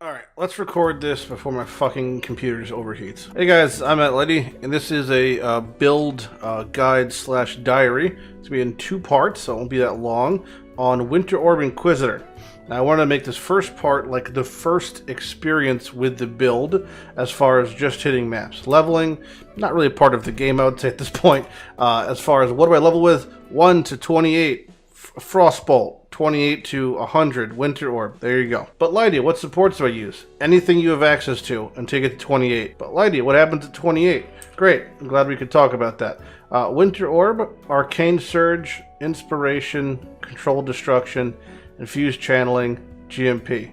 Alright, let's record this before my fucking computer just overheats. Hey guys, I'm at Lighty, and this is a build guide slash diary. It's going to be in two parts, so it won't be that long, on Winter Orb Inquisitor. Now I wanted to make this first part like the first experience with the build as far as just hitting maps. Leveling, not really part of the game I would say at this point. As far as what do I level with? 1 to 28, Frostbolt. 28 to 100, Winter Orb. There you go. But Lighty, what supports do I use? Anything you have access to until you get to 28. But Lighty, what happens at 28? Great. I'm glad we could talk about that. Winter Orb, Arcane Surge, Inspiration, Controlled Destruction, Infused Channeling, GMP.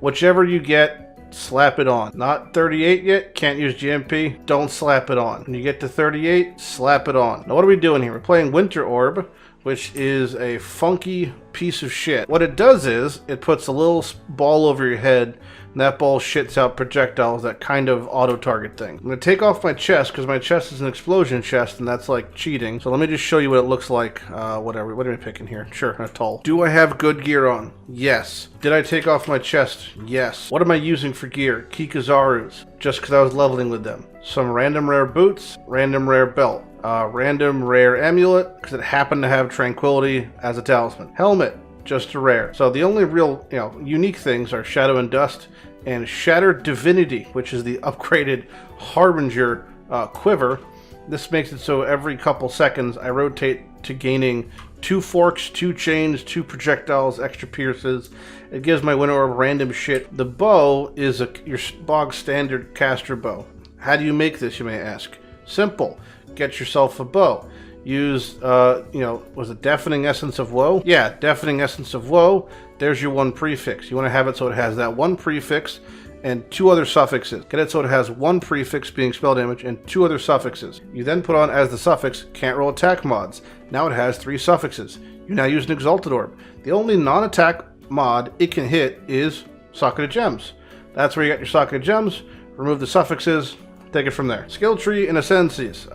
Whichever you get, slap it on. Not 38 yet, can't use GMP, don't slap it on. When you get to 38, slap it on. Now what are we doing here? We're playing Winter Orb, which is a funky piece of shit. What it does is, it puts a little ball over your head, and that ball shits out projectiles, that kind of auto-target thing. I'm gonna take off my chest, because my chest is an explosion chest, and that's like cheating. So let me just show you what it looks like. Whatever, what am I picking here? Sure, a tall. Do I have good gear on? Yes. Did I take off my chest? Yes. What am I using for gear? Kikazaru's, just because I was leveling with them. Some random rare boots, random rare belt. Random rare amulet, because it happened to have tranquility as a talisman. Helmet, just a rare. So the only real, unique things are Shadow and Dust and Shattered Divinity, which is the upgraded Harbinger quiver. This makes it so every couple seconds I rotate to gaining 2 forks, 2 chains, 2 projectiles, extra pierces. It gives my Winter Orb random shit. The bow is your bog standard caster bow. How do you make this, you may ask? Simple. Get yourself a bow. Use, was it Deafening Essence of Woe? Yeah, Deafening Essence of Woe. There's your one prefix. You want to have it so it has that one prefix and 2 other suffixes. Get it so it has one prefix being spell damage and 2 other suffixes. You then put on as the suffix, can't roll attack mods. Now it has 3 suffixes. You now use an Exalted Orb. The only non-attack mod it can hit is Socket of Gems. That's where you got your Socket of Gems. Remove the suffixes. Take it from there. Skill tree and ascendancies.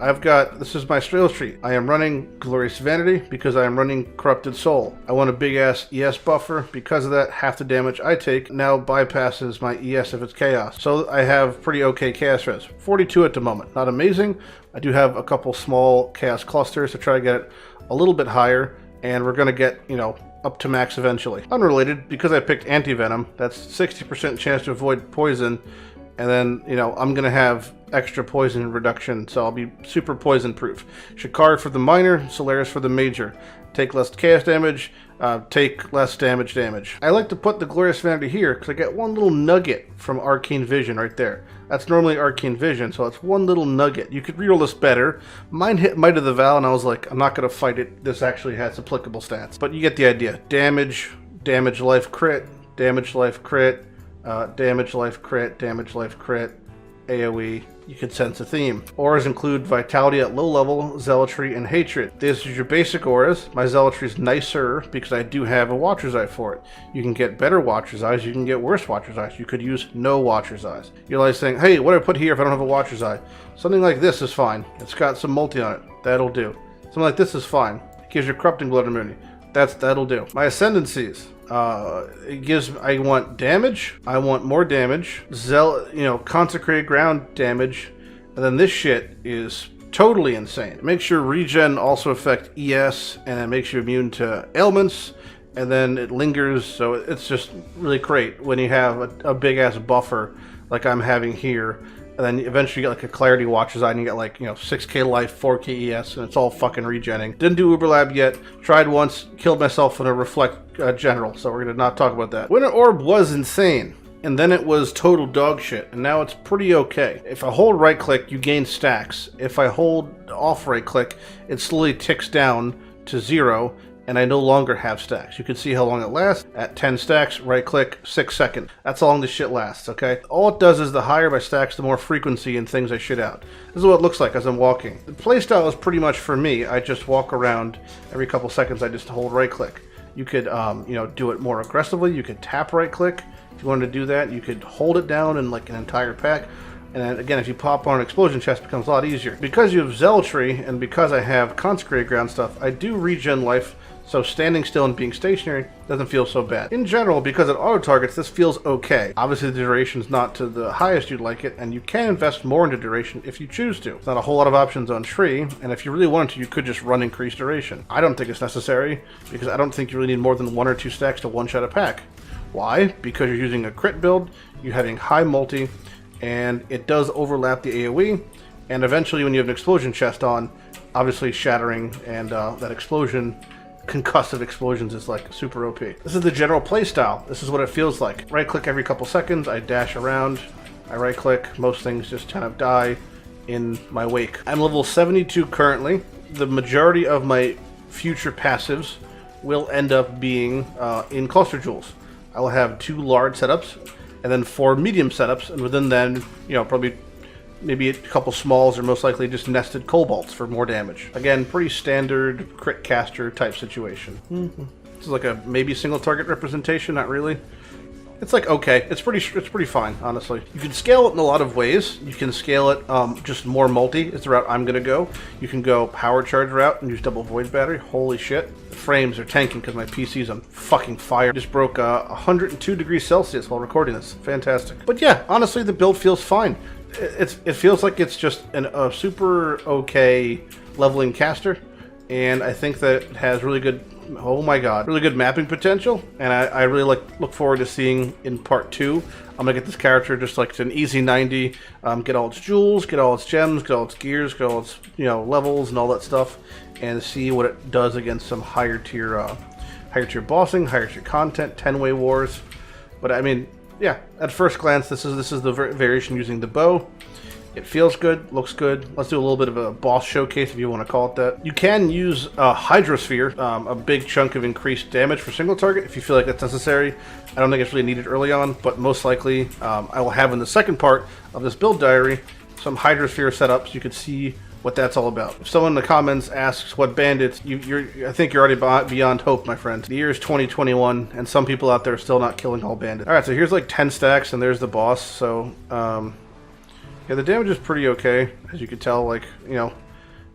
This is my skill tree. I am running Glorious Vanity because I am running Corrupted Soul. I want a big ass ES buffer. Because of that, half the damage I take now bypasses my ES if it's Chaos. So I have pretty okay Chaos res. 42 at the moment. Not amazing. I do have a couple small Chaos clusters to try to get it a little bit higher. And we're going to get, up to max eventually. Unrelated, because I picked Anti-Venom, that's 60% chance to avoid poison. And then, I'm going to have extra poison reduction, so I'll be super poison proof. Shakar for the minor, Solaris for the major. Take less chaos damage, take less damage. I like to put the Glorious Vanity here because I get one little nugget from Arcane Vision right there. That's normally Arcane Vision, so it's one little nugget. You could reroll this better. Mine hit Might of the Vow, and I was like, I'm not going to fight it. This actually has applicable stats. But you get the idea. Damage, life, crit, damage, life, crit, damage, life, crit, AoE. You can sense a theme. Auras include Vitality at low level, Zealotry, and Hatred. This is your basic auras. My Zealotry is nicer because I do have a Watcher's Eye for it. You can get better Watcher's Eyes, you can get worse Watcher's Eyes. You could use no Watcher's Eyes. You're like saying, hey, what do I put here if I don't have a Watcher's Eye? Something like this is fine. It's got some multi on it. That'll do. Something like this is fine. It gives you Corrupting Blood immunity. That'll do. My ascendancies. I want damage, I want more damage, Consecrated Ground damage, and then this shit is totally insane. It makes your regen also affect ES, and it makes you immune to ailments, and then it lingers, so it's just really great when you have a big ass buffer like I'm having here. And then eventually you get like a Clarity Watcher's Eye and you get like, 6k life, 4k ES, and it's all fucking regenning. Didn't do Uber Lab yet. Tried once, killed myself in a Reflect General, so we're going to not talk about that. Winter Orb was insane, and then it was total dog shit, and now it's pretty okay. If I hold right click, you gain stacks. If I hold off right click, it slowly ticks down to 0, and I no longer have stacks. You can see how long it lasts. At 10 stacks, right click, 6 seconds. That's how long this shit lasts, okay? All it does is the higher my stacks, the more frequency and things I shit out. This is what it looks like as I'm walking. The playstyle is pretty much for me. I just walk around every couple seconds. I just hold right click. You could, do it more aggressively. You could tap right click. If you wanted to do that, you could hold it down in like an entire pack. And then again, if you pop on an explosion chest, it becomes a lot easier. Because you have Zealotry, and because I have Consecrated Ground stuff, I do regen life So standing still and being stationary doesn't feel so bad. In general, because it auto-targets, this feels okay. Obviously the duration's not to the highest you'd like it, and you can invest more into duration if you choose to. There's not a whole lot of options on tree, and if you really wanted to, you could just run increased duration. I don't think it's necessary, because I don't think you really need more than 1 or 2 stacks to one-shot a pack. Why? Because you're using a crit build, you're having high multi, and it does overlap the AoE, and eventually when you have an explosion chest on, obviously shattering and that explosion, concussive explosions, is like super OP. This is the general playstyle. This is what it feels like. Right click every couple seconds, I dash around, I right click, most things just kind of die in my wake. I'm level 72 currently. The majority of my future passives will end up being in cluster jewels. I will have 2 large setups and then 4 medium setups, and within then, you know, probably maybe a couple smalls, or most likely just nested cobalts for more damage. Again, pretty standard crit caster type situation. This is like a maybe single target representation, not really. It's like okay, it's pretty fine, honestly. You can scale it in a lot of ways. You can scale it just more multi. It's the route I'm gonna go. You can go power charge route and use double void battery. Holy shit, the frames are tanking because my PC's on fucking fire. Just broke 102 degrees Celsius while recording this. Fantastic. But yeah, honestly, the build feels fine. It feels like it's just a super okay leveling caster, and I think that it has really good, oh my god, really good mapping potential, and I really look forward to seeing in part 2. I'm gonna get this character just like to an easy 90, get all its jewels, get all its gems, get all its gears, get all its, you know, levels and all that stuff, and see what it does against some higher tier bossing, higher tier content, 10-way wars. But I mean, yeah, at first glance, this is the variation using the bow. It feels good, looks good. Let's do a little bit of a boss showcase, if you want to call it that. You can use a Hydrosphere, a big chunk of increased damage for single target, if you feel like that's necessary. I don't think it's really needed early on, but most likely I will have in the second part of this build diary some Hydrosphere setups. You could see what that's all about. If someone in the comments asks what bandits, I think you're already beyond hope, my friend. The year is 2021, and some people out there are still not killing all bandits. All right, so here's like 10 stacks, and there's the boss. So, yeah, the damage is pretty okay, as you can tell. Like, you know,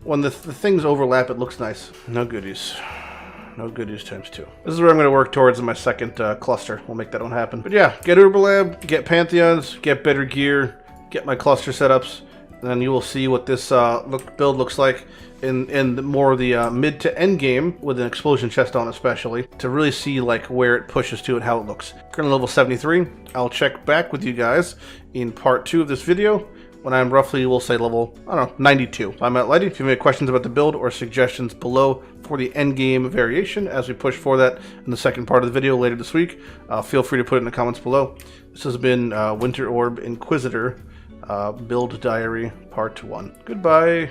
when the things overlap, it looks nice. No goodies. No goodies times 2. This is where I'm going to work towards in my second cluster. We'll make that one happen. But yeah, get Uberlab, get Pantheons, get better gear, get my cluster setups, and then you will see what this build looks like in more of the mid to end game, with an explosion chest on especially, to really see like where it pushes to and how it looks. Currently level 73. I'll check back with you guys in part 2 of this video when I'm roughly, we'll say level, I don't know, 92. I'm at Lighty. If you have any questions about the build or suggestions below for the end game variation as we push for that in the second part of the video later this week, feel free to put it in the comments below. This has been Winter Orb Inquisitor Build Diary Part 1. Goodbye.